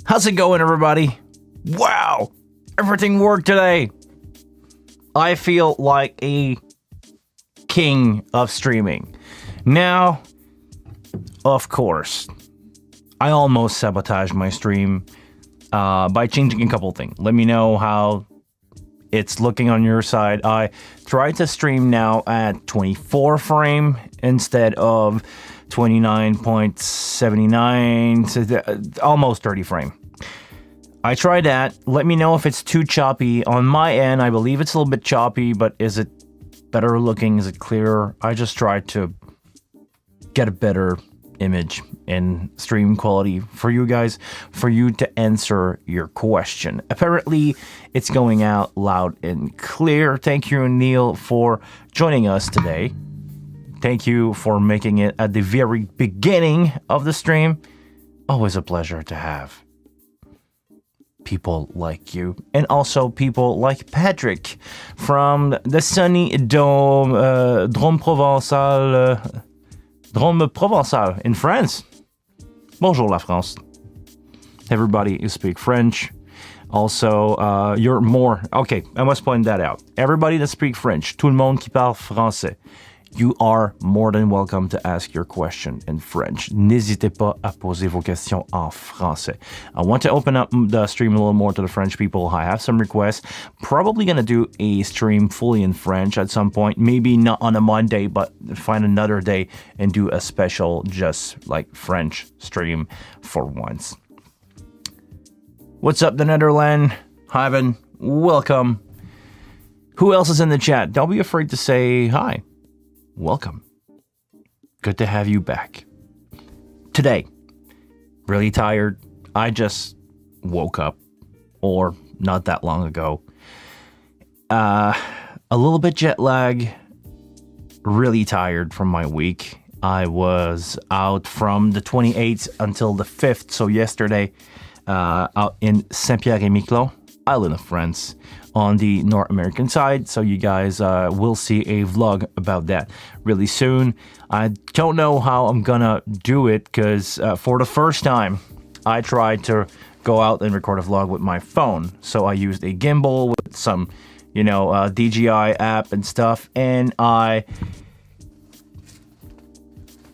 How's it going, everybody? Wow, everything worked today. I feel like a king of streaming. Now, of course, I almost sabotaged my stream by changing a couple things. Let me know how it's looking on your side. I tried to stream now at 24 frame instead of 29.79, almost 30 frame. I tried that. Let me know if it's too choppy. On my end, I believe it's a little bit choppy, but is it better looking? Is it clearer? I just tried to get a better image and stream quality for you guys, for you to answer your question. Apparently, it's going out loud and clear. Thank you, Neil, for joining us today. Thank you for making it at the very beginning of the stream. Always a pleasure to have people like you, and also people like Patrick from the sunny Drôme Provençal in France. Bonjour la France. Everybody who speak French. Also, you're more... Okay, I must point that out. Everybody that speak French, tout le monde qui parle français, you are more than welcome to ask your question in French. N'hésitez pas à poser vos questions en français. I want to open up the stream a little more to the French people. I have some requests. Probably going to do a stream fully in French at some point. Maybe not on a Monday, but find another day and do a special just like French stream for once. What's up, the Netherlands? Ivan, welcome. Who else is in the chat? Don't be afraid to say hi. Welcome. Good to have you back. Today, really tired. I just woke up, or not that long ago. A little bit jet lag. Really tired from my week. I was out from the 28th until the 5th, so yesterday, out in Saint-Pierre-et-Miquelon, island of France, on the North American side, so you guys will see a vlog about that really soon. I don't know how I'm gonna do it, because for the first time, I tried to go out and record a vlog with my phone. So I used a gimbal with some, DJI app and stuff, and I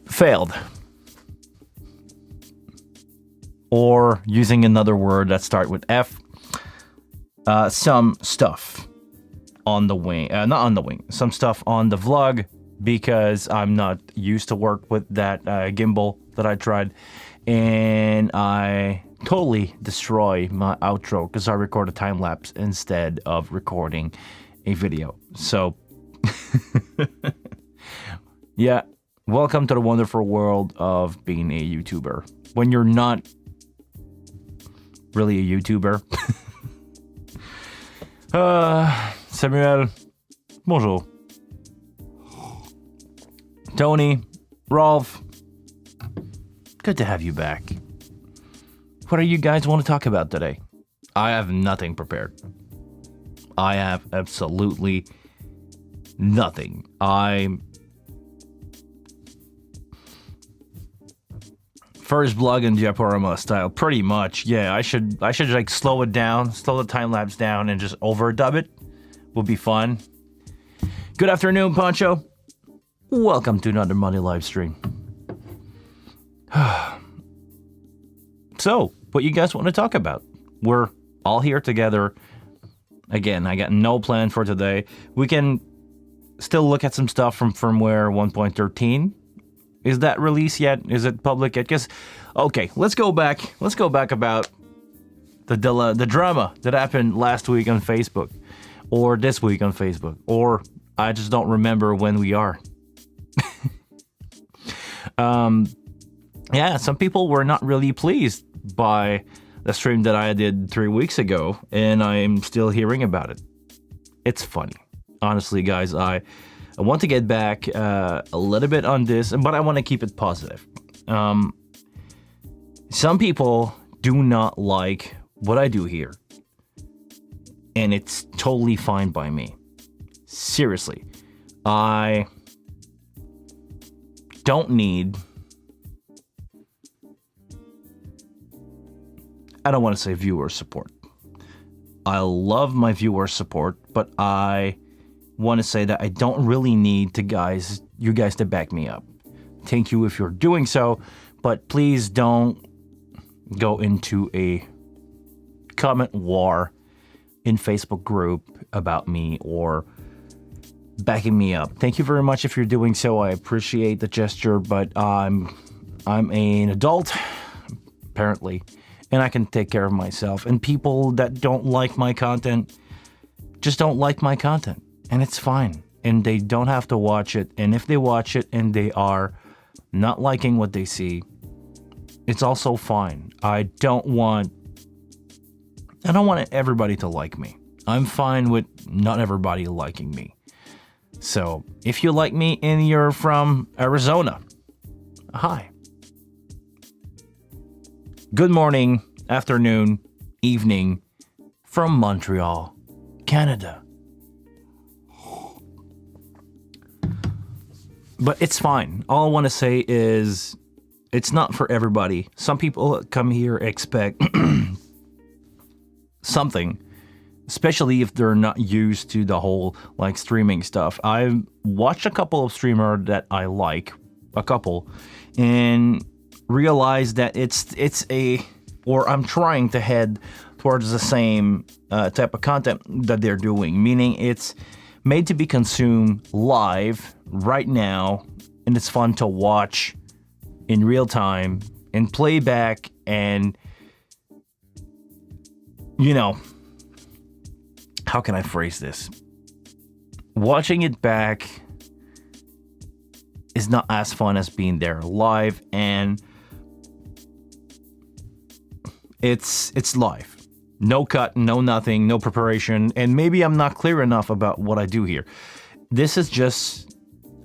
failed. Or using another word that starts with F, some stuff on the wing, some stuff on the vlog, because I'm not used to work with that gimbal that I tried, and I totally destroy my outro because I record a time lapse instead of recording a video. So yeah, welcome to the wonderful world of being a YouTuber when you're not really a YouTuber. Samuel, bonjour. Tony, Rolf, good to have you back. What do you guys want to talk about today? I have nothing prepared. I have absolutely nothing. First vlog in diaporama style, pretty much. Yeah, I should like slow it down, slow the time lapse down, and just overdub it. Would be fun. Good afternoon, Pancho. Welcome to another Monday live stream. So, what you guys want to talk about? We're all here together. Again, I got no plan for today. We can still look at some stuff from Firmware 1.13. Is that released yet? Is it public yet? Because, okay, let's go back about the drama that happened last week on Facebook, or this week on Facebook, or I just don't remember when we are. Yeah, some people were not really pleased by the stream that I did 3 weeks ago, and I'm still hearing about it. It's funny. Honestly, guys, I want to get back a little bit on this, but I want to keep it positive. Some people do not like what I do here, and it's totally fine by me. Seriously, I don't need I don't want to say viewer support. I love my viewer support, but I want to say that I don't really need you guys to back me up. Thank you if you're doing so, but please don't go into a comment war in Facebook group about me or backing me up. Thank you very much if you're doing so. I appreciate the gesture, but I'm an adult, apparently, and I can take care of myself. And people that don't like my content just don't like my content, and it's fine. And they don't have to watch it. And if they watch it and they are not liking what they see, it's also fine. I don't want everybody to like me. I'm fine with not everybody liking me. So if you like me and you're from Arizona, hi. Good morning, afternoon, evening from Montreal, Canada. But it's fine. All I want to say is it's not for everybody. Some people come here expect something, especially if they're not used to the whole like streaming stuff. I've watched a couple of streamers that I like, and realized that I'm trying to head towards the same type of content that they're doing, meaning it's made to be consumed live right now, and it's fun to watch in real time and playback, and how can I phrase this? Watching it back is not as fun as being there live, and it's live. No cut, no nothing, no preparation, and maybe I'm not clear enough about what I do here. This is just,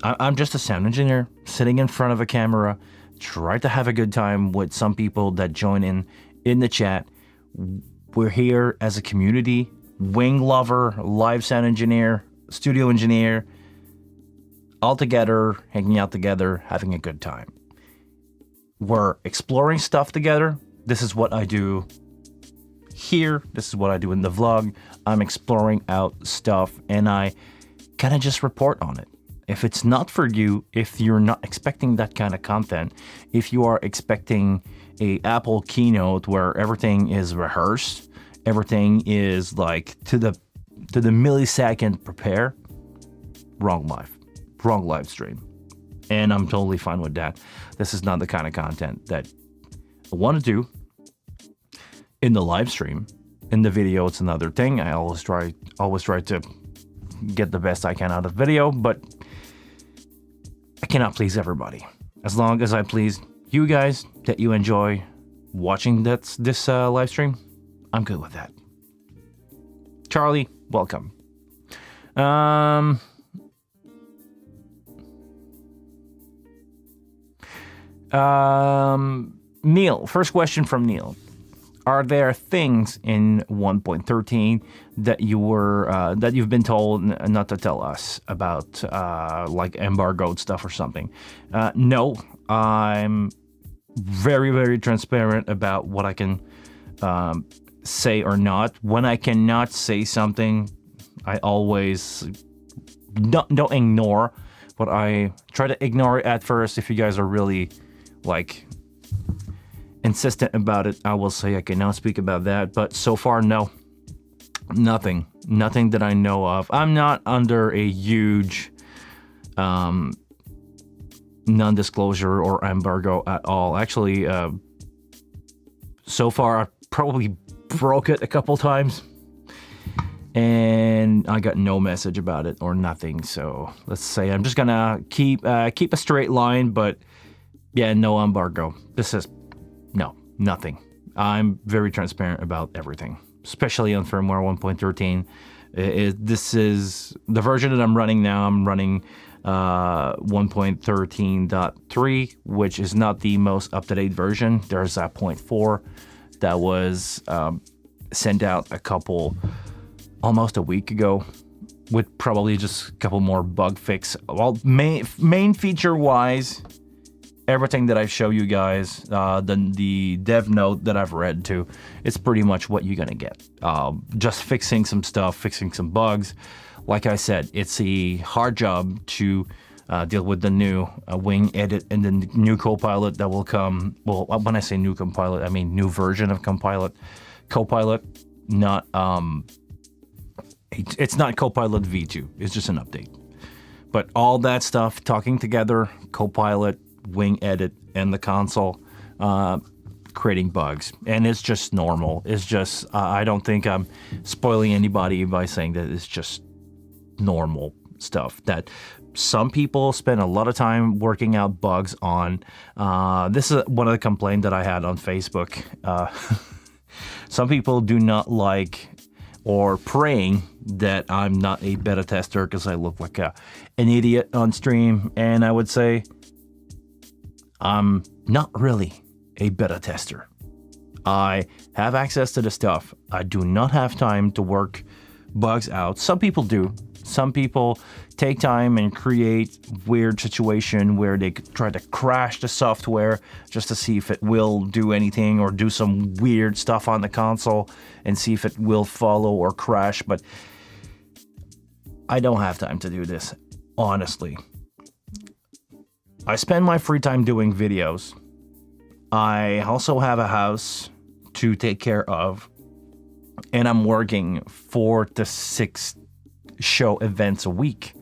I'm just a sound engineer sitting in front of a camera, try to have a good time with some people that join in the chat. We're here as a community, wing lover, live sound engineer, studio engineer, all together, hanging out together, having a good time. We're exploring stuff together. This is what I do here. This is what I do in the vlog. I'm exploring out stuff, and I kind of just report on it. If it's not for you, if you're not expecting that kind of content, if you are expecting a Apple keynote where everything is rehearsed, everything is like to the millisecond prepare, wrong live stream. And I'm totally fine with that. This is not the kind of content that I want to do in the live stream. In the video, it's another thing. I always try to get the best I can out of video, but I cannot please everybody. As long as I please you guys, that you enjoy watching this live stream, I'm good with that. Charlie, welcome. Neil, first question from Neil. Are there things in 1.13 that you've been told not to tell us about, like embargoed stuff or something? No, I'm very, very transparent about what I can say or not. When I cannot say something, I always don't ignore, but I try to ignore it at first. If you guys are really like insistent about it, I will say I can now speak about that. But so far, no, nothing that I know of. I'm not under a huge non-disclosure or embargo at all. Actually, so far I've probably broke it a couple times, and I got no message about it or nothing. So let's say I'm just gonna keep a straight line. But yeah, no embargo. This is nothing. I'm very transparent about everything, especially on firmware 1.13. This is the version that I'm running now. I'm running 1.13.3, which is not the most up-to-date version. There's a 0.4 that was sent out almost a week ago, with probably just a couple more bug fix. Well, main feature-wise, everything that I show you guys, the dev note that I've read to, it's pretty much what you're gonna get. Just fixing some stuff, fixing some bugs. Like I said, it's a hard job to deal with the new Wing Edit and the new Copilot that will come. Well, when I say new Copilot, I mean new version of Copilot. Copilot, not it's not Copilot V2. It's just an update. But all that stuff, talking together, Copilot, Wing Edit, and the console, creating bugs. And it's just normal. It's just, I don't think I'm spoiling anybody by saying that it's just normal stuff that some people spend a lot of time working out bugs on. This is one of the complaints that I had on Facebook. Some people do not like or praying that I'm not a beta tester because I look like an idiot on stream. And I would say I'm not really a beta tester. I have access to the stuff. I do not have time to work bugs out. Some people do. Some people take time and create weird situation where they try to crash the software just to see if it will do anything, or do some weird stuff on the console and see if it will follow or crash. But I don't have time to do this, honestly. I spend my free time doing videos. I also have a house to take care of, and I'm working 4 to 6 show events a week.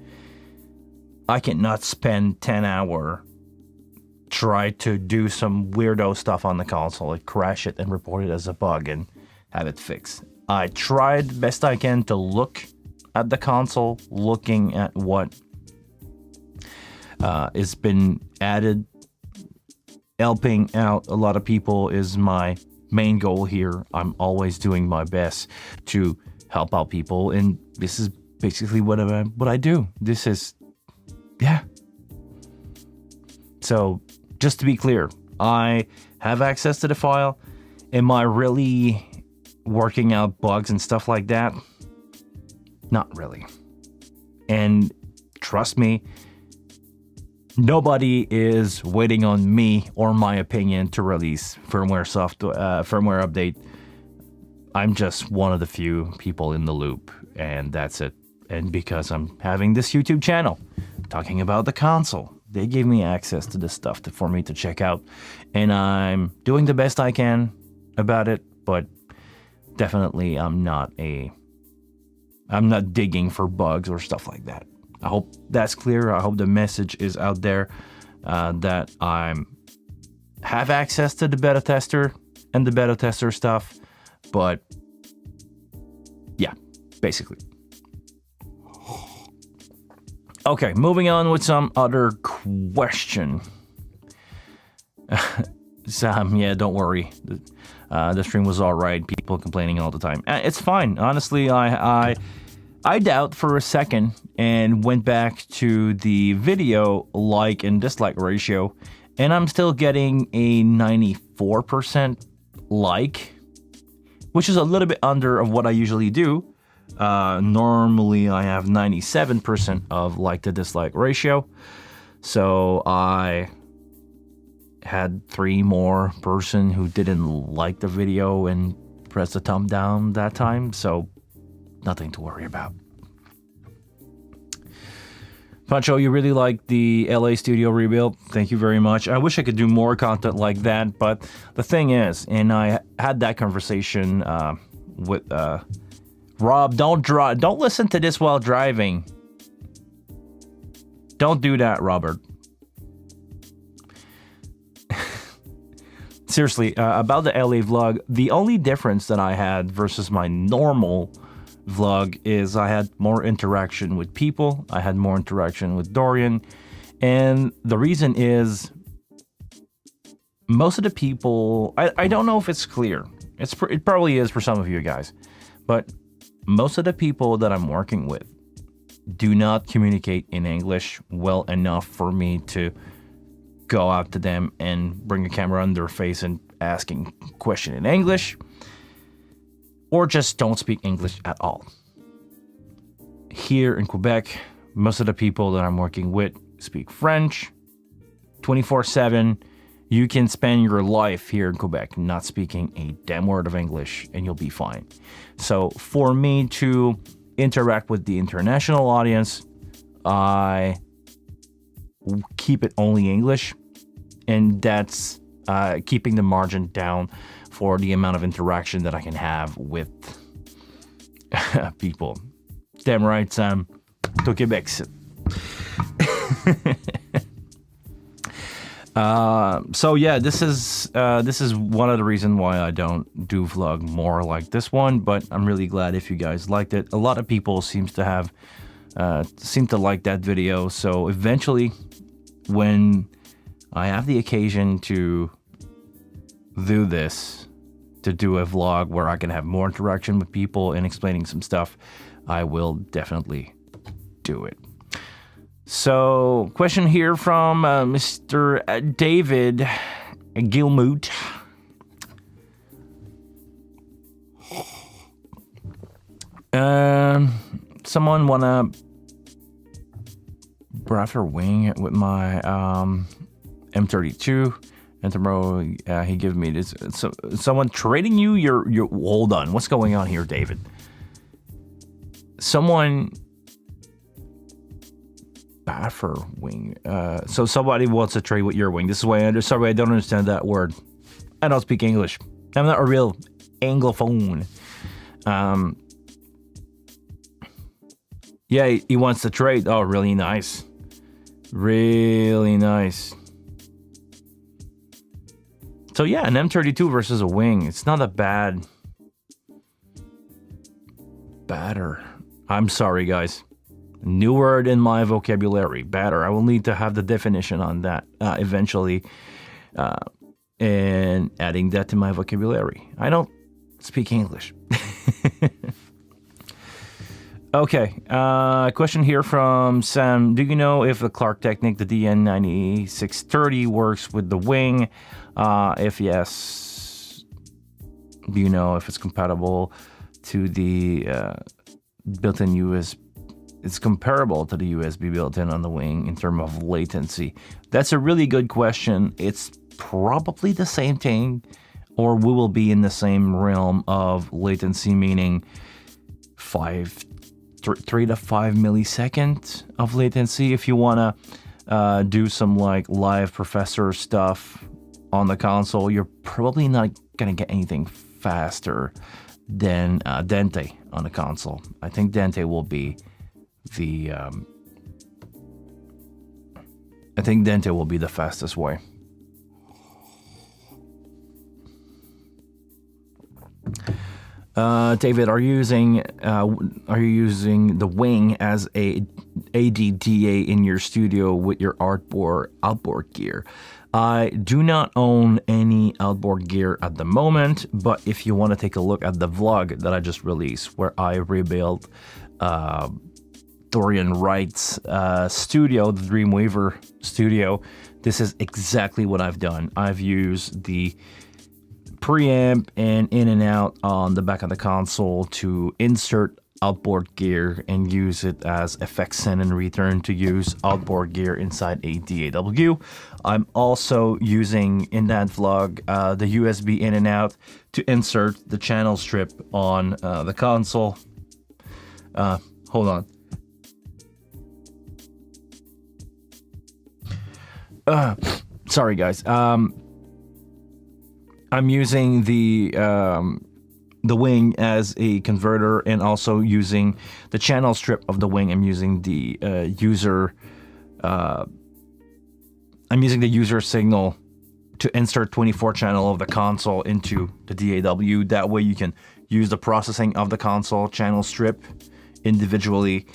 I cannot spend 10 hours try to do some weirdo stuff on the console, like crash it and report it as a bug and have it fixed. I tried best I can to look at the console, looking at what has been added. Helping out a lot of people is my main goal here. I'm always doing my best to help out people, and this is basically what I do. This is, yeah. So, just to be clear, I have access to the file. Am I really working out bugs and stuff like that? Not really. And trust me, nobody is waiting on me or my opinion to release firmware update. I'm just one of the few people in the loop, and that's it. And because I'm having this YouTube channel talking about the console, they gave me access to this stuff for me to check out, and I'm doing the best I can about it. But definitely, I'm not digging for bugs or stuff like that. I hope that's clear. I hope the message is out there that I have access to the beta tester and the beta tester stuff. But yeah, basically. Okay, moving on with some other question. Sam, yeah, don't worry. The stream was all right. People complaining all the time. It's fine. Honestly, I doubt for a second and went back to the video like and dislike ratio, and I'm still getting a 94% like, which is a little bit under of what I usually do. Normally I have 97% of like to dislike ratio. So I had 3 more person who didn't like the video and pressed the thumb down that time. So nothing to worry about. Pancho, you really like the LA studio rebuild. Thank you very much. I wish I could do more content like that, but the thing is, and I had that conversation with Rob. Don't listen to this while driving. Don't do that, Robert. Seriously, about the LA vlog, the only difference that I had versus my normal vlog is I had more interaction with people. I had more interaction with Dorian. And the reason is most of the people, I don't know if it's clear. It probably is for some of you guys. But most of the people that I'm working with do not communicate in English well enough for me to go out to them and bring a camera on their face and asking question in English, or just don't speak English at all. Here in Quebec, most of the people that I'm working with speak French, 24/7. You can spend your life here in Quebec not speaking a damn word of English and you'll be fine. So for me to interact with the international audience, I keep it only English, and that's keeping the margin down for the amount of interaction that I can have with people. Damn right, Sam. To Quebec. So yeah, this is one of the reasons why I don't do vlog more like this one, but I'm really glad if you guys liked it. A lot of people seem to like that video. So eventually, when I have the occasion to do this, to do a vlog where I can have more interaction with people and explaining some stuff, I will definitely do it. So, question here from Mr. David Gilmoot. Someone wanna Brother Wing with my M32, and tomorrow he gave me this. So, someone trading you your. Hold on, what's going on here, David? Someone. Baffer wing. So somebody wants to trade with your wing. This is why sorry, I don't understand that word. I don't speak English. I'm not a real Anglophone. Yeah, he wants to trade. Oh, really nice. Really nice. So yeah, an M32 versus a wing. It's not a bad batter. I'm sorry, guys. New word in my vocabulary, batter. I will need to have the definition on that eventually, and adding that to my vocabulary. I don't speak English. Okay, question here from Sam. Do you know if the Clark Technic, the DN9630, works with the wing? If yes, do you know if it's compatible to the built-in USB? It's comparable to the USB built-in on the wing in terms of latency. That's a really good question. It's probably the same thing, or we will be in the same realm of latency, meaning 3 to 5 milliseconds of latency. If you want to do some like live professor stuff on the console, you're probably not going to get anything faster than Dente on the console. I think Dente will be the fastest way. David, are you using the wing as a ADDA in your studio with your outboard gear? I do not own any outboard gear at the moment, but if you want to take a look at the vlog that I just released where I rebuilt Dorian Wright's studio, the Dreamweaver studio, this is exactly what I've done. I've used the preamp and in and out on the back of the console to insert outboard gear and use it as effects send and return to use outboard gear inside a DAW. I'm also using in that vlog the USB in and out to insert the channel strip on the console. Hold on. Sorry guys. I'm using the wing as a converter, and also using the channel strip of the wing. I'm using the user signal to insert 24 channel of the console into the DAW. That way you can use the processing of the console channel strip individually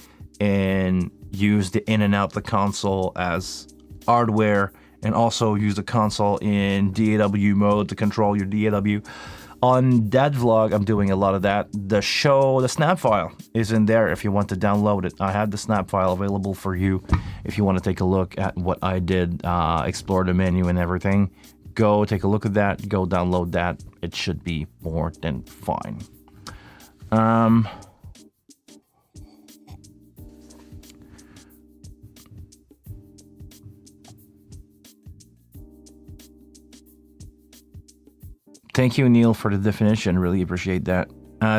and use the in and out the console as hardware, and also use the console in DAW mode to control your DAW. On that vlog, I'm doing a lot of that. The snap file is in there if you want to download it. I have the snap file available for you if you want to take a look at what I did, explore the menu and everything. Go take a look at that, go download that. It should be more than fine. Thank you, Neil, for the definition. Really appreciate that.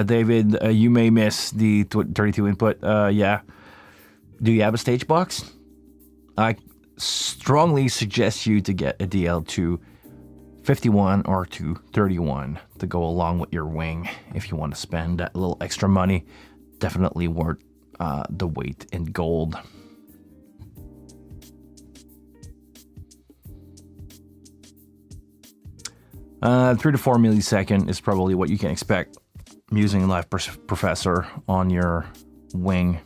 David, you may miss the 32 input. Yeah. Do you have a stage box? I strongly suggest you to get a DL2 51 or 231 to go along with your wing if you want to spend that little extra money. Definitely worth the weight in gold. Uh, 3 to 4 millisecond is probably what you can expect using Live Professor on your wing.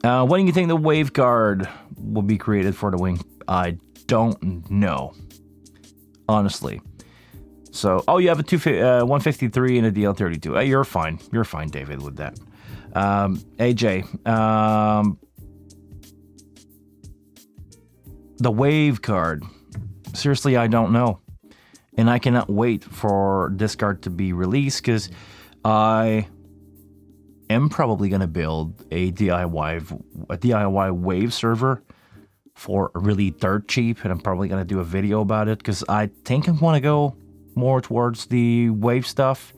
When do you think the waveguard will be created for the wing? I don't know, honestly. So, oh, you have a 153 and a DL32. You're fine. You're fine, David, with that. AJ, the wave card. Seriously, I don't know. And I cannot wait for this card to be released because I am probably going to build a DIY wave server for really dirt cheap. And I'm probably going to do a video about it because I think I want to go more towards the wave stuff.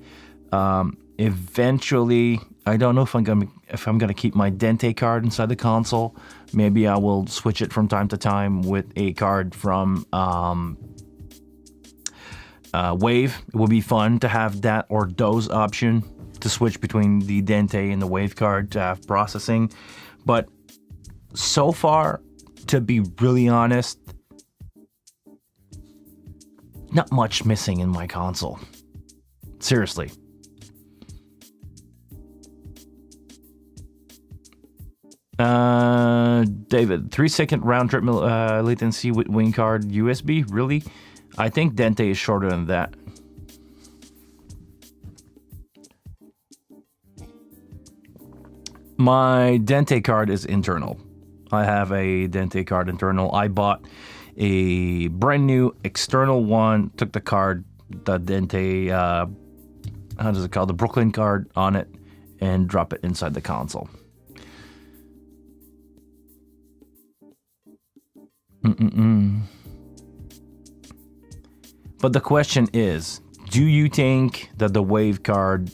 Eventually, I don't know if I'm gonna keep my Dente card inside the console. Maybe I will switch it from time to time with a card from Wave. It would be fun to have that or those option to switch between the Dente and the Wave card to have processing. But so far, to be really honest, not much missing in my console. Seriously. David, 3-second round trip latency with wing card USB? Really? I think Dente is shorter than that. My Dente card is internal. I have a Dente card internal. I bought a brand new external one, took the card, the Dente, how does it call, the Brooklyn card on it, and drop it inside the console. But the question is, do you think that the Wave card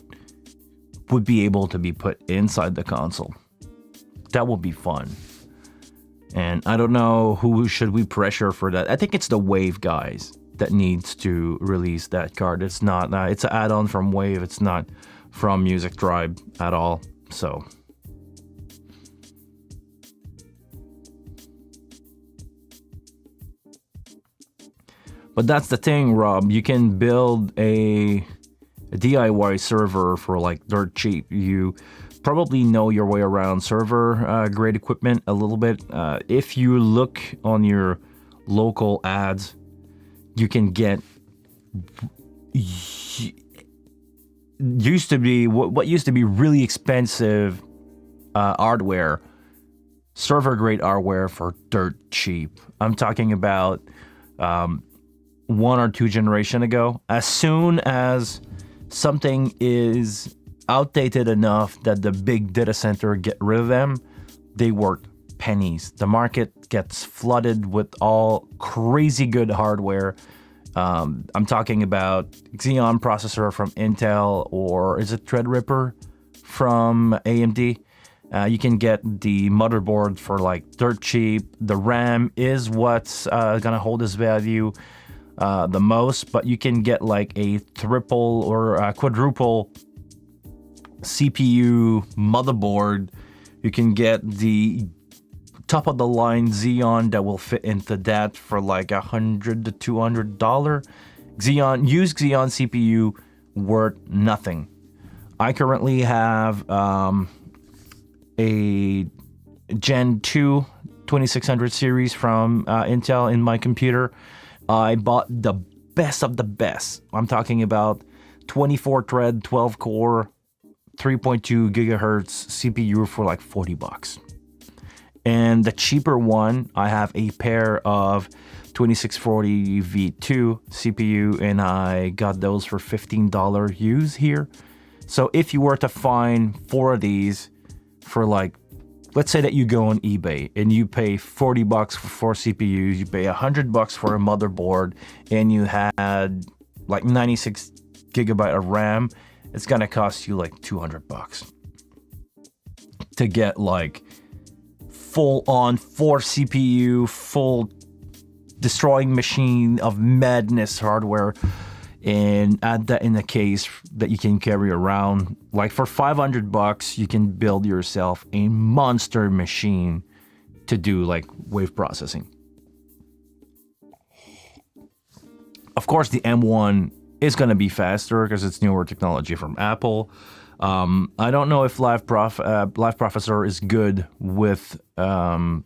would be able to be put inside the console? That would be fun. And I don't know who should we pressure for that. I think it's the Wave guys that needs to release that card. It's not, it's an add-on from Wave. It's not from Music Tribe at all. So. But that's the thing, Rob. You can build a DIY server for like dirt cheap. You probably know your way around server grade equipment a little bit. If you look on your local ads, you can get used to be what used to be really expensive hardware, server grade hardware for dirt cheap. I'm talking about 1 or 2 generations ago. As soon as something is outdated enough that the big data center get rid of them, they worth pennies. The market gets flooded with all crazy good hardware. I'm talking about Xeon processor from Intel, or is it Threadripper from AMD? You can get the motherboard for like dirt cheap. The RAM is what's gonna hold its value the most, but you can get like a triple or quadruple CPU motherboard. You can get the top of the line Xeon that will fit into that for like $100 to $200. Used Xeon CPU worth nothing. I currently have a Gen 2 2600 series from Intel in my computer. I bought the best of the best. I'm talking about 24 thread, 12 core, 3.2 gigahertz CPU for like $40. And the cheaper one, I have a pair of 2640 V2 CPU, and I got those for $15 used here. So if you were to find 4 of these for like let's say that you go on eBay and you pay $40 for 4 CPUs, you pay $100 for a motherboard, and you had like 96 gigabyte of RAM. It's gonna cost you like $200 to get like full on 4 CPU, full destroying machine of madness hardware, and add that in the case that you can carry around. Like for $500, you can build yourself a monster machine to do like wave processing. Of course, the M1 is going to be faster because it's newer technology from Apple. I don't know if Live Processor is good with the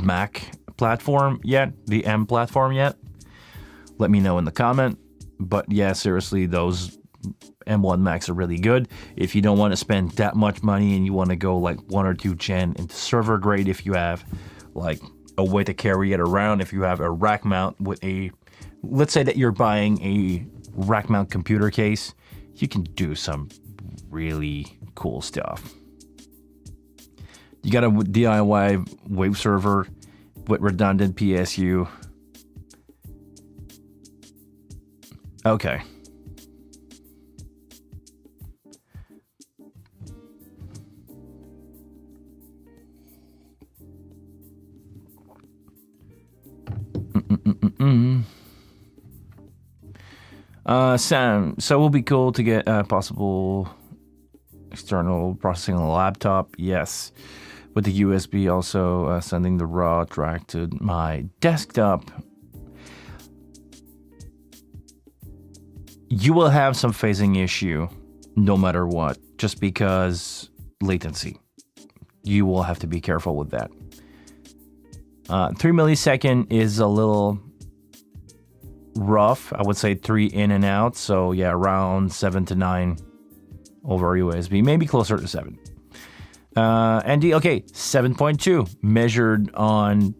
Mac platform yet, the M platform yet. Let me know in the comment. But yeah, seriously, those M1 Macs are really good. If you don't want to spend that much money and you want to go like 1 or 2 gen into server grade, if you have like a way to carry it around, if you have a rack mount with a, let's say that you're buying a rack mount computer case, you can do some really cool stuff. You got a DIY wave server with redundant PSU. Okay. Sam, so it will be cool to get possible external processing on a laptop. Yes. With the USB also sending the raw track to my desktop. You will have some phasing issue no matter what, just because latency. You will have to be careful with that. 3 millisecond is a little rough. I would say 3 in and out. So yeah, around 7 to 9 over USB, maybe closer to 7. ND, okay, 7.2 measured on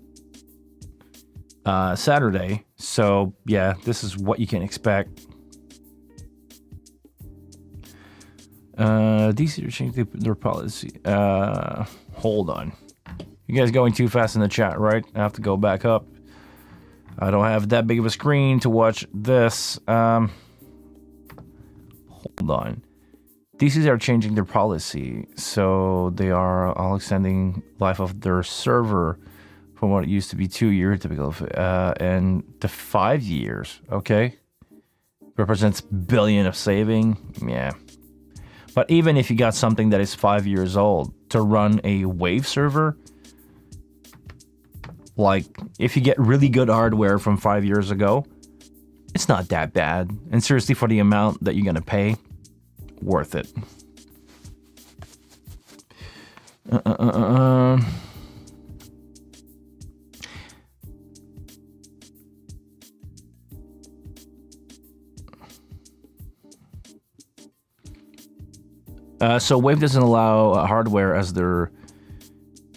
Saturday. So yeah, this is what you can expect. DC to change their policy. Hold on. You guys going too fast in the chat, right? I have to go back up. I don't have that big of a screen to watch this. Hold on. DCs are changing their policy, so they are all extending life of their server from what it used to be 2 years typical, and to 5 years. Okay, represents billion of saving. Yeah, but even if you got something that is 5 years old to run a wave server, like if you get really good hardware from 5 years ago, it's not that bad. And seriously, for the amount that you're gonna pay, worth it. So Wave doesn't allow hardware as their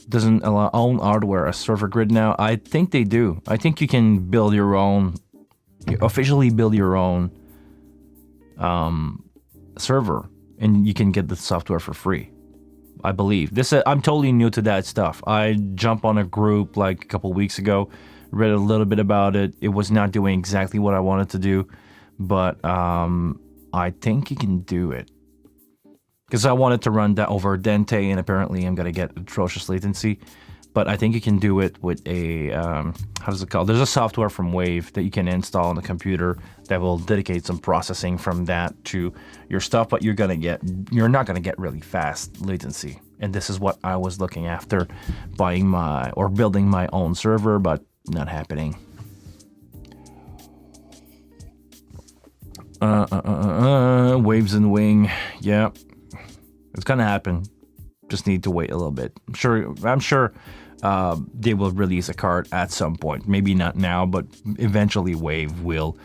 doesn't allow own hardware as server grid now. I think they do. I think you can build your own, officially build your own server, and you can get the software for free. I believe this. I'm totally new to that stuff. I jumped on a group like a couple weeks ago, read a little bit about it. It was not doing exactly what I wanted to do, but I think you can do it. Because I wanted to run that over Dente, and apparently I'm gonna get atrocious latency. But I think you can do it with a, how does it called? There's a software from Wave that you can install on the computer that will dedicate some processing from that to your stuff, but you're not gonna get really fast latency. And this is what I was looking after, building my own server, but not happening. Waves in the wing, yeah. It's gonna happen. Just need to wait a little bit. I'm sure they will release a card at some point. Maybe not now, but eventually Wave will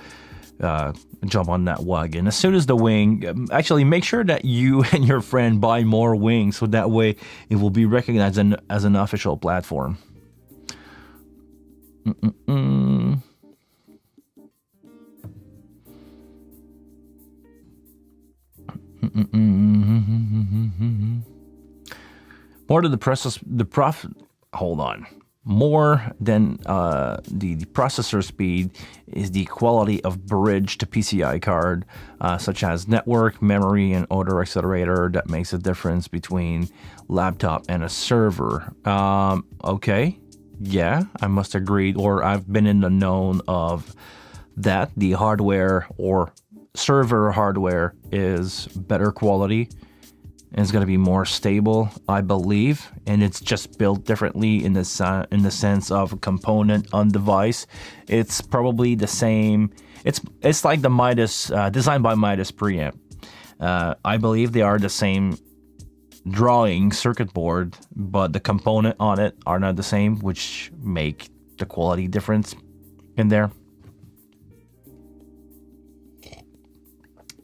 jump on that wagon. As soon as the wing, actually make sure that you and your friend buy more wings, so that way it will be recognized as an official platform. More than hold on. More than the processor speed is the quality of bridge to PCI card, such as network, memory, and auto accelerator that makes a difference between laptop and a server. Okay, yeah, I must agree, or I've been in the known of that. The hardware or server hardware is better quality and it's going to be more stable, I believe, and it's just built differently in the sense of a component on device. It's probably the same. It's like the Midas designed by Midas preamp. I believe they are the same drawing circuit board, but the component on it are not the same, which make the quality difference in there.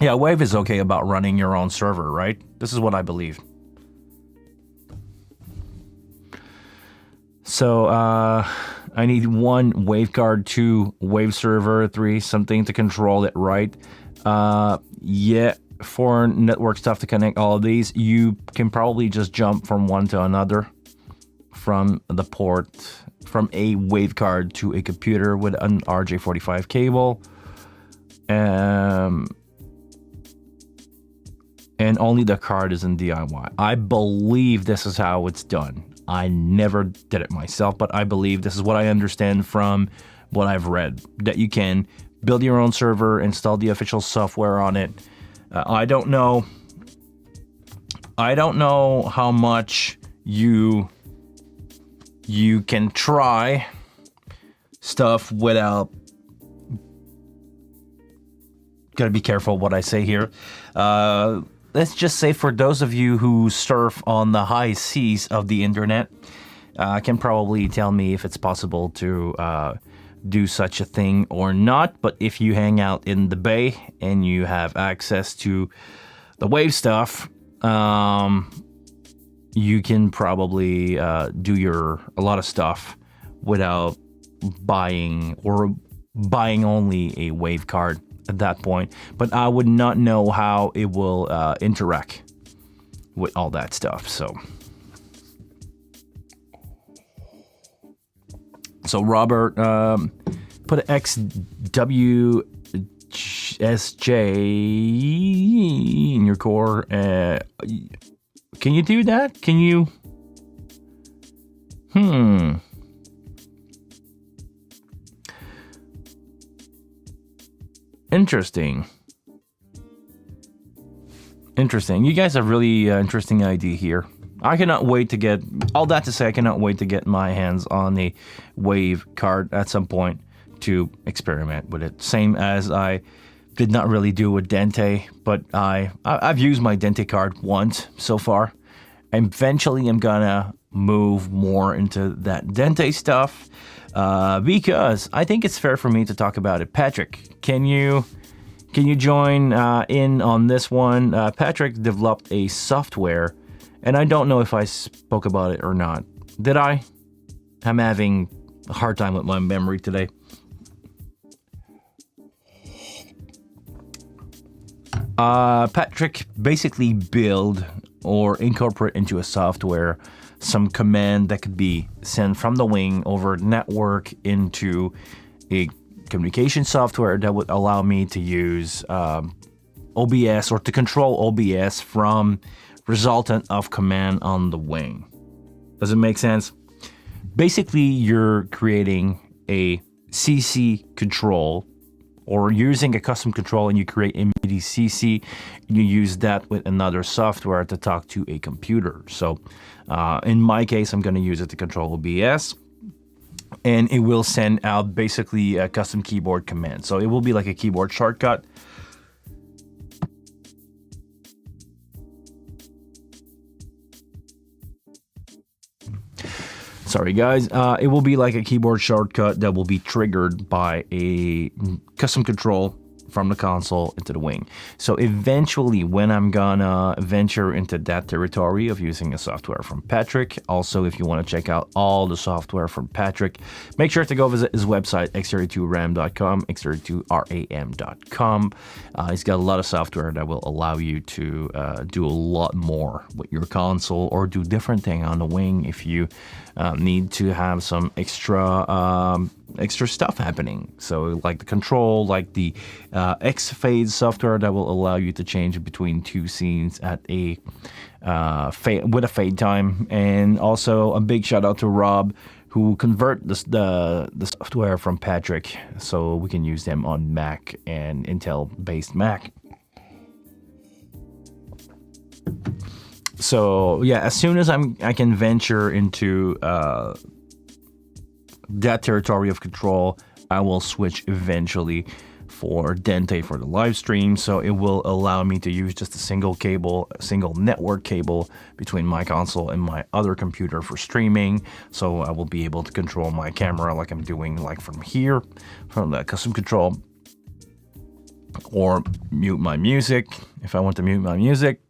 Yeah, Wave is okay about running your own server, right? This is what I believe. So, I need 1 Wave card, 2 Wave server, 3 something to control it right. Yeah, 4 network stuff to connect all of these. You can probably just jump from one to another from the port, from a Wave card to a computer with an RJ45 cable. And only the card is in DIY. I believe this is how it's done. I never did it myself, but I believe this is what I understand from what I've read, that you can build your own server, install the official software on it. I don't know how much you can try stuff without. Gotta be careful what I say here. Let's just say for those of you who surf on the high seas of the internet, can probably tell me if it's possible to do such a thing or not. But if you hang out in the bay and you have access to the Wave stuff, you can probably do a lot of stuff without buying only a Wave card at that point. But I would not know how it will interact with all that stuff. So Robert, put an XWSJ in your core. Can you do that? Can you? Interesting. You guys have really interesting idea here. I cannot wait to get, all that to say, I cannot wait to get my hands on a Wave card at some point to experiment with it. Same as I did not really do with Dente, but I've used my Dente card once so far. Eventually I'm gonna move more into that Dente stuff because I think it's fair for me to talk about it. Patrick, can you join in on this one? Patrick developed a software, and I don't know if I spoke about it or not. Did I? I'm having a hard time with my memory today. Patrick basically build or incorporate into a software some command that could be sent from the wing over network into a communication software that would allow me to use OBS or to control OBS from resultant of command on the wing. Does it make sense? Basically, you're creating a CC control or using a custom control, and you create a MIDI CC, and you use that with another software to talk to a computer. So in my case, I'm going to use it to control OBS, and it will send out basically a custom keyboard command. So it will be like a keyboard shortcut. Sorry guys, it will be like a keyboard shortcut that will be triggered by a custom control from the console into the wing. So eventually, when I'm gonna venture into that territory of using a software from Patrick, also if you want to check out all the software from Patrick, make sure to go visit his website, x32ram.com, x32ram.com. He's got a lot of software that will allow you to do a lot more with your console or do different things on the wing if you need to have some extra stuff happening. So like the control, like the X-Fade software that will allow you to change between two scenes at a with a fade time. And also a big shout out to Rob, who convert the software from Patrick so we can use them on Mac and Intel-based Mac. So yeah, as soon as I can venture into that territory of control, I will switch eventually for Dente for the live stream. So it will allow me to use just a single network cable between my console and my other computer for streaming. So I will be able to control my camera like I'm doing like from here, from the custom control, or mute my music if I want to mute my music.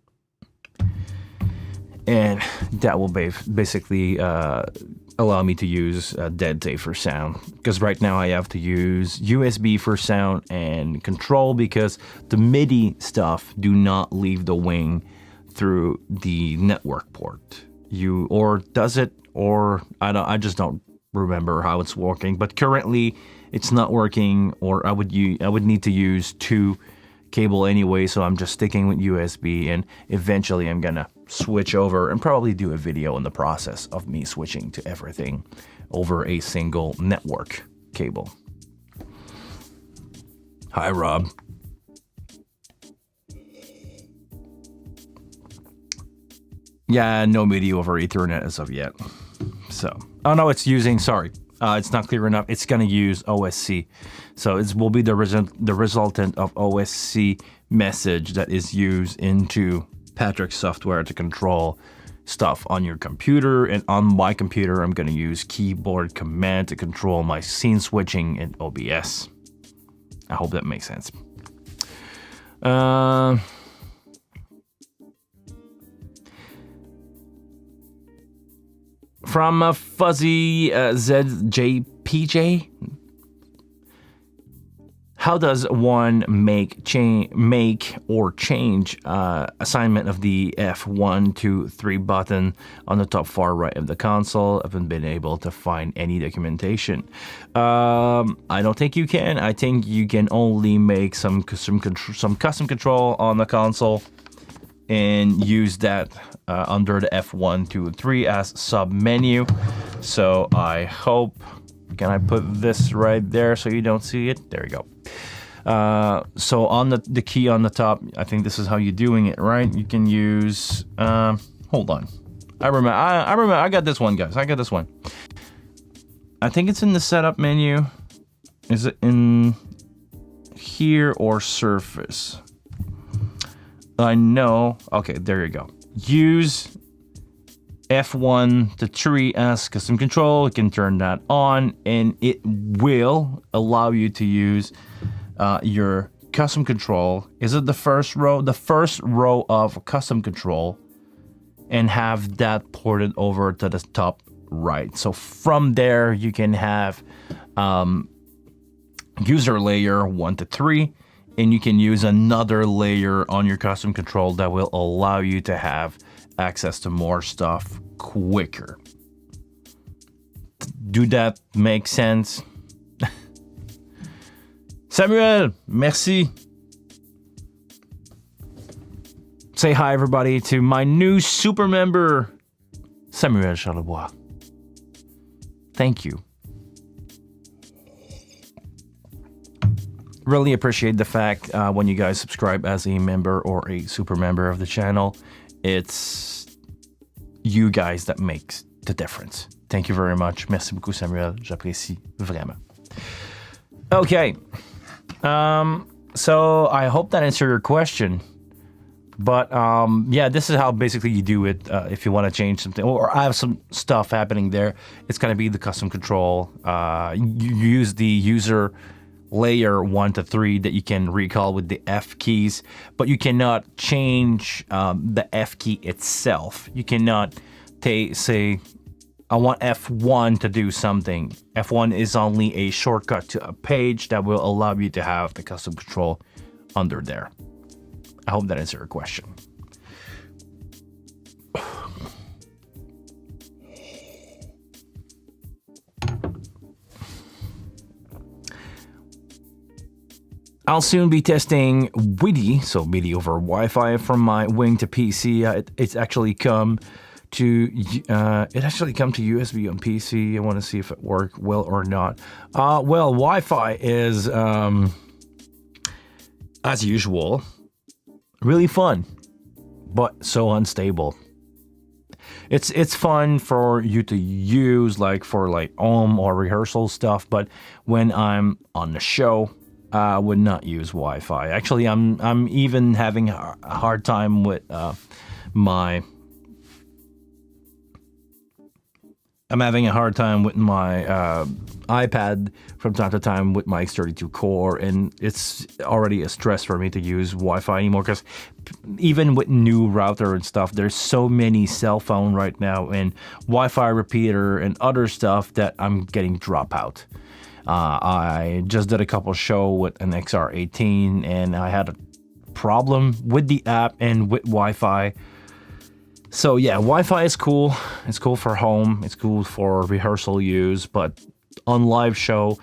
And that will basically allow me to use Dente for sound, because right now I have to use USB for sound and control because the MIDI stuff do not leave the wing through the network port. Does it? Or I just don't remember how it's working. But currently it's not working, or I would need to use two cable anyway, so I'm just sticking with USB, and eventually I'm gonna switch over and probably do a video in the process of me switching to everything over a single network cable. Hi, Rob. Yeah, no MIDI over Ethernet as of yet. So, oh no, it's not clear enough. It's gonna use OSC. So it will be the resultant of OSC message that is used into Patrick's software to control stuff on your computer. And on my computer, I'm going to use keyboard command to control my scene switching in OBS. I hope that makes sense. From a fuzzy ZJPJ. How does one make or change assignment of the F1 to 3 button on the top far right of the console? I haven't been able to find any documentation. I don't think you can. I think you can only make some custom control on the console and use that under the F1, 2, and 3 as sub menu. So I hope. Can I put this right there so you don't see it? There we go. So on the key on the top, I think this is how you're doing it, right? You can use. Hold on. I remember. I got this one, guys. I got this one. I think it's in the setup menu. Is it in here or surface? I know. Okay, there you go. Use F1 to 3 as custom control. You can turn that on, and it will allow you to use your custom control. Is it the first row? The first row of custom control, and have that ported over to the top right. So from there, you can have user layer 1 to 3, and you can use another layer on your custom control that will allow you to have access to more stuff quicker. Do that make sense? Samuel, merci. Say hi, everybody, to my new super member, Samuel Charlebois. Thank you. Really appreciate the fact when you guys subscribe as a member or a super member of the channel. It's you guys that makes the difference. Thank you very much. Merci beaucoup, Samuel. J'apprécie vraiment. Okay. So I hope that answered your question. But yeah, this is how basically you do it if you want to change something or I have some stuff happening there. It's going to be the custom control. You use the user layer 1 to 3 that you can recall with the F keys, but you cannot change the F key itself. You cannot say, I want F1 to do something. F1 is only a shortcut to a page that will allow you to have the custom control under there. I hope that answered your question. I'll soon be testing WIDI, so MIDI over Wi-Fi, from my Wing to PC. It's actually come to USB on PC. I want to see if it worked well or not. Well, Wi-Fi is as usual really fun, but so unstable. It's fun for you to use, like for like home or rehearsal stuff, but when I'm on the show, I would not use Wi-Fi. Actually, I'm even having a hard time with my iPad from time to time with my X32 core, and it's already a stress for me to use Wi-Fi anymore, because even with new router and stuff, there's so many cell phone right now and Wi-Fi repeater and other stuff that I'm getting dropout. I just did a couple show with an XR18 and I had a problem with the app and with Wi-Fi. So yeah, Wi-Fi is cool. It's cool for home. It's cool for rehearsal use, but on live show,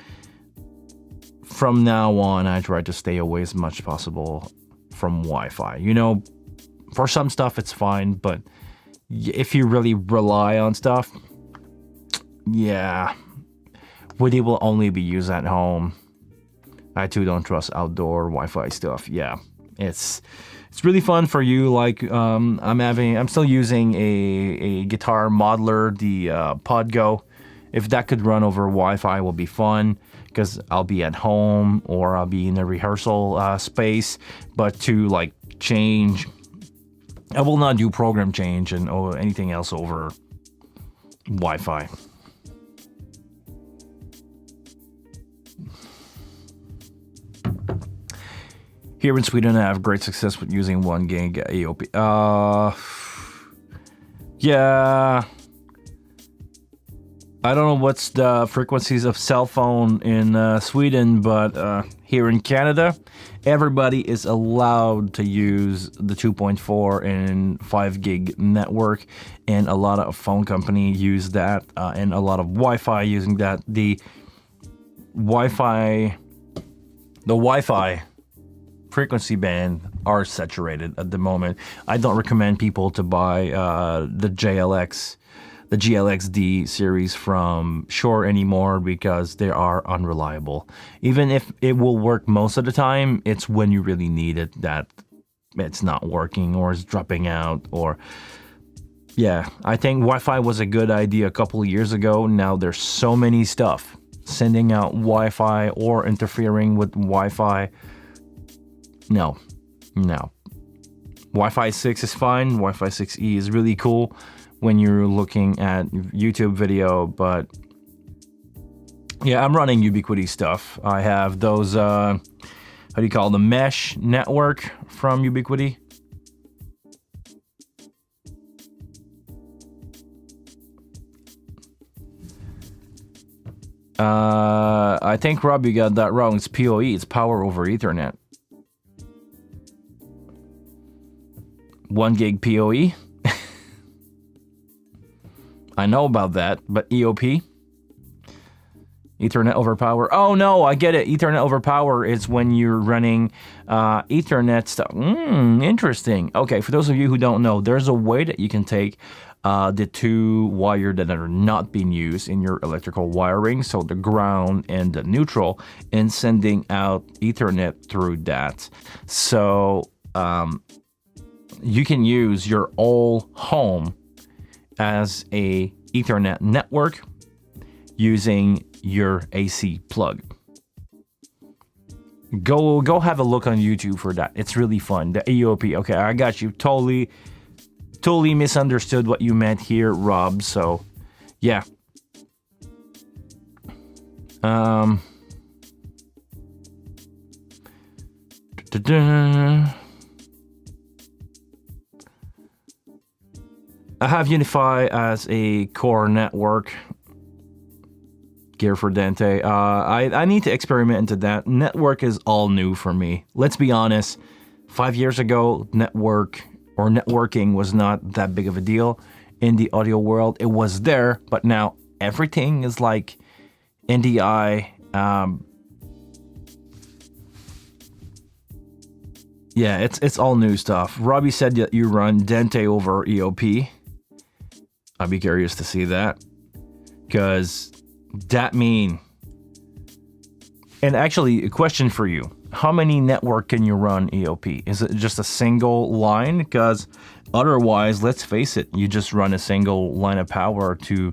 from now on, I try to stay away as much as possible from Wi-Fi. You know, for some stuff it's fine, but if you really rely on stuff, yeah, WIDI will only be used at home. I too don't trust outdoor Wi-Fi stuff. Yeah, it's really fun for you. Like I'm still using a guitar modeler, the Podgo. If that could run over Wi-Fi, will be fun, because I'll be at home or I'll be in a rehearsal space. But to like change, I will not do program change and anything else over Wi-Fi. Here in Sweden, I have great success with using 1 gig AOP. Yeah. I don't know what's the frequencies of cell phone in Sweden, but here in Canada, everybody is allowed to use the 2.4 and 5 gig network, and a lot of phone company use that, and a lot of Wi-Fi using that. The Wi-Fi frequency band are saturated at the moment. I don't recommend people to buy the GLXD series from Shure anymore, because they are unreliable. Even if it will work most of the time, it's when you really need it that it's not working or it's dropping out. Or yeah, I think Wi-Fi was a good idea a couple of years ago. Now there's so many stuff sending out Wi-Fi or interfering with Wi-Fi. No. Wi-Fi 6 is fine. Wi-Fi 6E is really cool when you're looking at YouTube video, but yeah, I'm running Ubiquiti stuff. I have those, how do you call it, the mesh network from Ubiquiti. I think Rob, you got that wrong. It's PoE. It's power over Ethernet. 1 gig PoE. I know about that, but EOP, Ethernet over power. Oh no, I get it. Ethernet over power is when you're running Ethernet stuff. Interesting. Okay, for those of you who don't know, there's a way that you can take the two wires that are not being used in your electrical wiring, so the ground and the neutral, and sending out Ethernet through that. So you can use your whole home as a Ethernet network using your AC plug. Go have a look on YouTube for that. It's really fun. The EOP. Okay, I got you. Totally misunderstood what you meant here, Rob. So, yeah. Da-da. I have Unify as a core network gear for Dante. I need to experiment into that. Network is all new for me. Let's be honest. 5 years ago, networking was not that big of a deal in the audio world. It was there, but now everything is like NDI. Yeah, it's all new stuff. Robbie said that you run Dante over EOP. I'd be curious to see that, because that mean. And actually, a question for you: how many network can you run EOP? Is it just a single line? Because otherwise, let's face it, you just run a single line of power to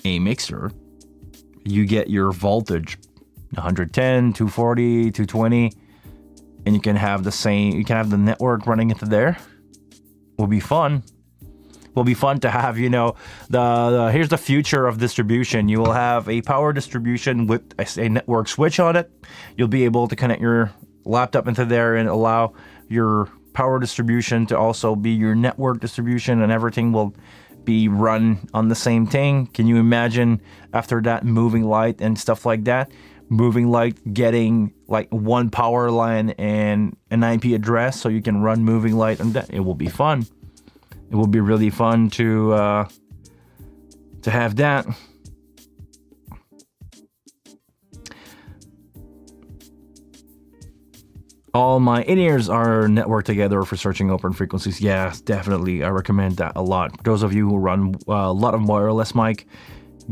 a mixer. You get your voltage 110, 240, 220, and you can have the network running into there. Will be fun. Will be fun to have, here's the future of distribution. You will have a power distribution with a network switch on it. You'll be able to connect your laptop into there and allow your power distribution to also be your network distribution, and everything will be run on the same thing. Can you imagine after that moving light and stuff like that? Moving light getting like one power line and an IP address, so you can run moving light on that. It will be fun. It will be really fun to have that. All my in-ears are networked together for searching open frequencies. Yeah, definitely. I recommend that a lot. For those of you who run a lot of wireless mic,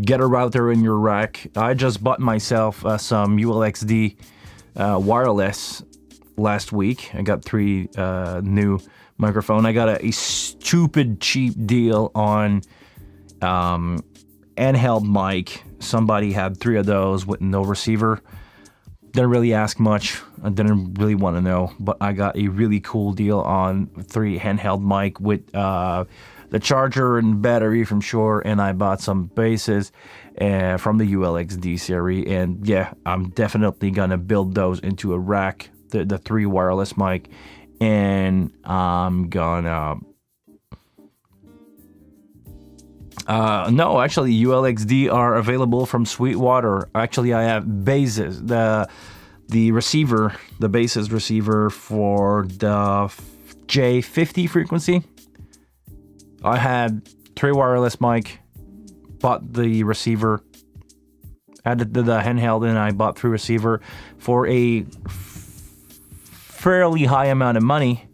get a router in your rack. I just bought myself some ULXD wireless last week. I got 3 new microphone. I got a stupid cheap deal on handheld mic. Somebody had 3 of those with no receiver. Didn't really ask much. I didn't really want to know, but I got a really cool deal on 3 handheld mic with the charger and battery from Shure, and I bought some basses from the ULXD series, and yeah, I'm definitely gonna build those into a rack, the 3 wireless mic, and I'm gonna no, actually, ULXD are available from Sweetwater. Actually, I have bases, the receiver, the bases receiver for the J50 frequency. I had 3 wireless mic, bought the receiver, added the handheld, and I bought 3 receiver for a fairly high amount of money,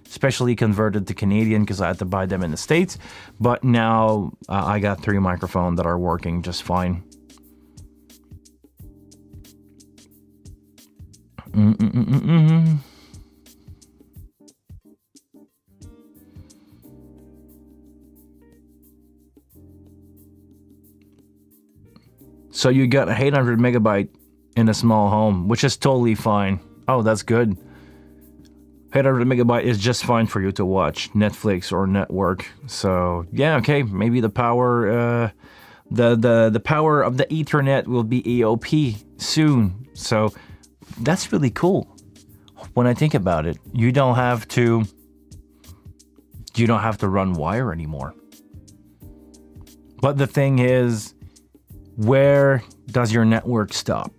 especially converted to Canadian because I had to buy them in the States. But now I got 3 microphones that are working just fine. So you got 800 megabyte in a small home, which is totally fine. Oh, that's good. 800 megabyte is just fine for you to watch Netflix or network. So yeah, okay, maybe the power, the power of the Ethernet will be EOP soon. So that's really cool. When I think about it, you don't have to run wire anymore. But the thing is, where does your network stop?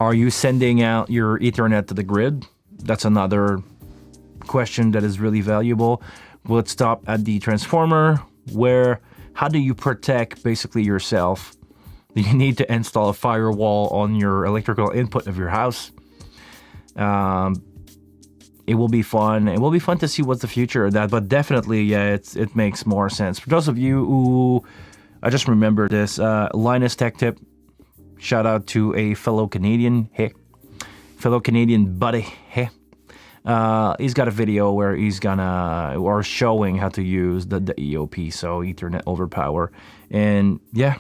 Are you sending out your Ethernet to the grid? That's another question that is really valuable. Will it stop at the transformer? How do you protect basically yourself? You need to install a firewall on your electrical input of your house. It will be fun. It will be fun to see what's the future of that. But definitely, yeah, it makes more sense. For those of you who, I just remember this, Linus Tech Tip, shout out to a fellow Canadian, fellow Canadian buddy, he's got a video where he's showing how to use the EOP, so Ethernet over power. And yeah,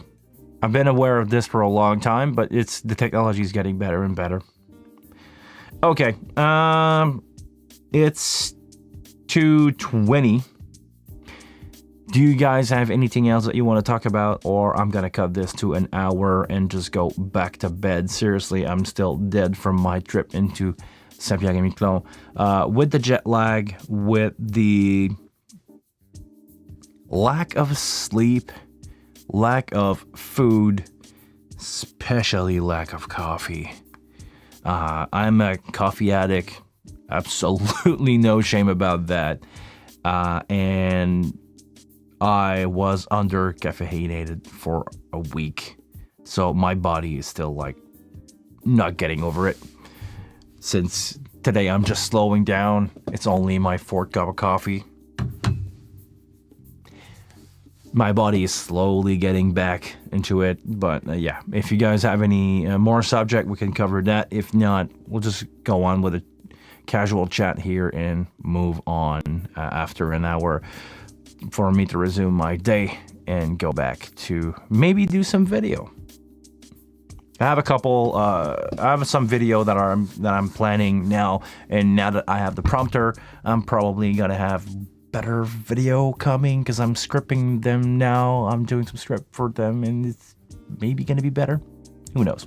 I've been aware of this for a long time, but the technology is getting better and better. Okay, it's 2:20. Do you guys have anything else that you want to talk about, or I'm gonna cut this to an hour and just go back to bed? Seriously, I'm still dead from my trip into Szép Mikló. With the jet lag, with the lack of sleep, lack of food, especially lack of coffee. I'm a coffee addict. Absolutely no shame about that. And I was under caffeinated for a week. So my body is still like not getting over it. Since today I'm just slowing down. It's only my 4th cup of coffee. My body is slowly getting back into it. But yeah, if you guys have any more subject, we can cover that. If not, we'll just go on with a casual chat here and move on after an hour for me to resume my day and go back to maybe do some video. I have a couple. I have some video that I'm planning now, and now that I have the prompter, I'm probably gonna have better video coming because I'm scripting them now. I'm doing some script for them, and it's maybe gonna be better. Who knows?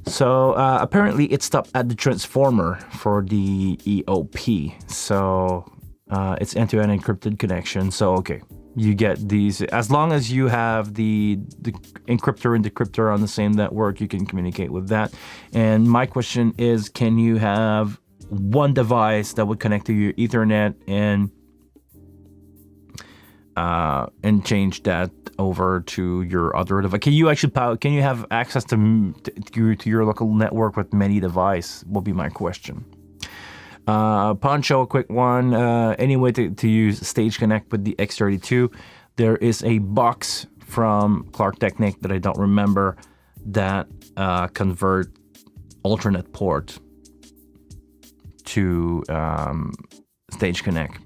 So apparently it stopped at the transformer for the EOP. So it's end-to-end encrypted connection. So okay, you get these as long as you have the encryptor and decryptor on the same network, you can communicate with that. And my question is, can you have one device that would connect to your Ethernet and change that over to your other device? Can you actually can you have access to your local network with many devices? Will be my question. Poncho, a quick one. Any way to use Stage Connect with the X32? There is a box from Clark Technic that I don't remember that convert alternate port to Stage Connect.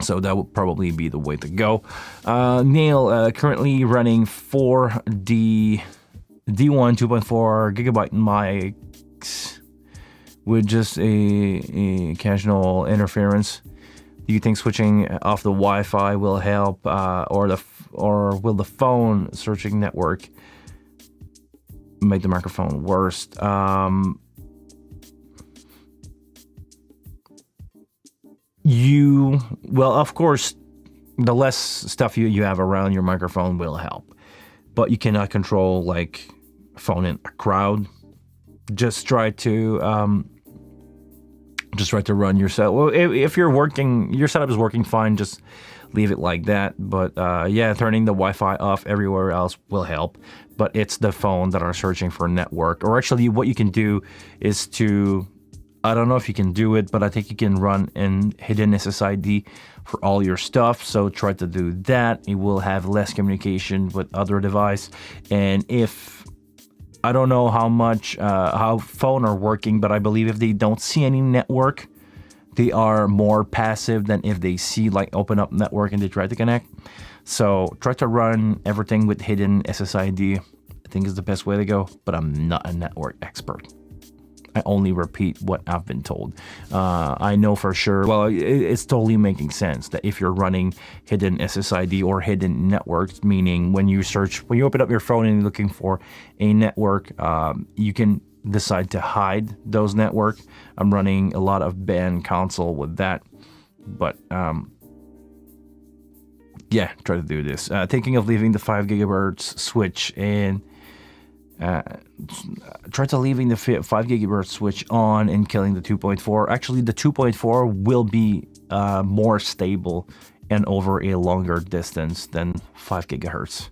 So that would probably be the way to go. Neil, currently running 4D D1 2.4 gigabyte mics with just a casual interference. Do you think switching off the Wi-Fi will help, or will the phone searching network make the microphone worse? Well, of course, the less stuff you have around your microphone will help, but you cannot control like phone in a crowd. Just try to run your set. Well, if you're working, your setup is working fine, just leave it like that. But yeah, turning the Wi-Fi off everywhere else will help. But it's the phone that are searching for a network. Or actually, what you can do is to, I don't know if you can do it, but I think you can run an hidden SSID for all your stuff. So try to do that. It will have less communication with other device. And if, I don't know how phone are working, but I believe if they don't see any network, they are more passive than if they see like open up network and they try to connect. So try to run everything with hidden SSID. I think is the best way to go, but I'm not a network expert. I only repeat what I've been told. I know for sure, well, it's totally making sense that if you're running hidden SSID or hidden networks, meaning when you open up your phone and you're looking for a network, you can decide to hide those networks. I'm running a lot of band console with that, but yeah, try to do this. Thinking of leaving the 5 gigahertz switch and try to leaving the 5 gigahertz switch on and killing the 2.4. Actually, the 2.4 will be more stable and over a longer distance than 5 gigahertz.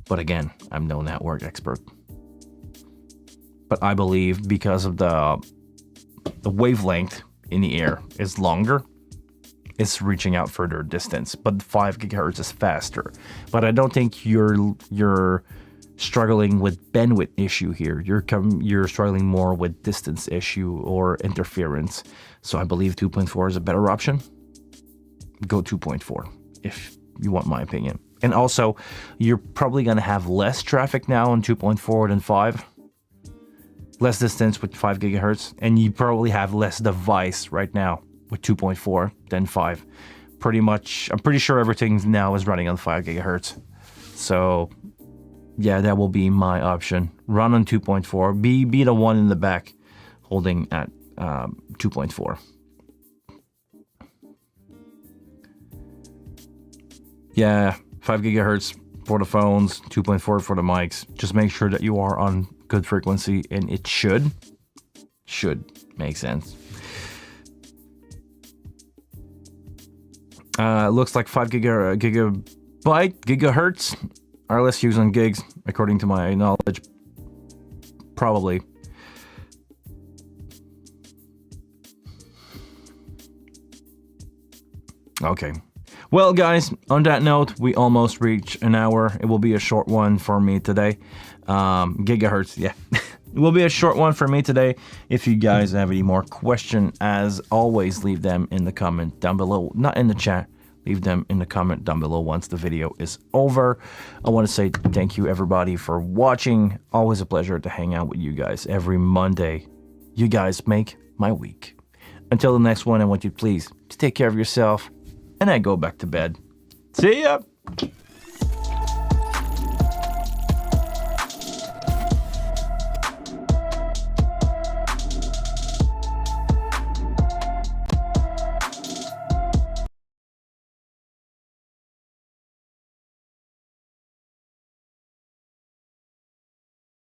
But again, I'm no network expert. But I believe because of the wavelength in the air is longer, it's reaching out further distance. But 5 gigahertz is faster. But I don't think you're struggling with bandwidth issue here. You're struggling more with distance issue or interference. So I believe 2.4 is a better option. Go 2.4 if you want my opinion. And also, you're probably going to have less traffic now on 2.4 than 5. Less distance with 5 gigahertz. And you probably have less device right now with 2.4 than 5. Pretty much, I'm pretty sure everything now is running on 5 gigahertz. So yeah, that will be my option. Run on 2.4. Be the one in the back holding at 2.4. Yeah, 5 gigahertz for the phones, 2.4 for the mics. Just make sure that you are on good frequency, and it should make sense. Looks like 5 gigahertz are less used on gigs, according to my knowledge. Probably. Okay. Well, guys, on that note, we almost reached an hour. It will be a short one for me today. Gigahertz, yeah. It will be a short one for me today. If you guys have any more questions, as always, leave them in the comment down below. Not in the chat. Leave them in the comment down below once the video is over. I want to say thank you, everybody, for watching. Always a pleasure to hang out with you guys every Monday. You guys make my week. Until the next one, I want you, please, to take care of yourself. And I go back to bed. See ya!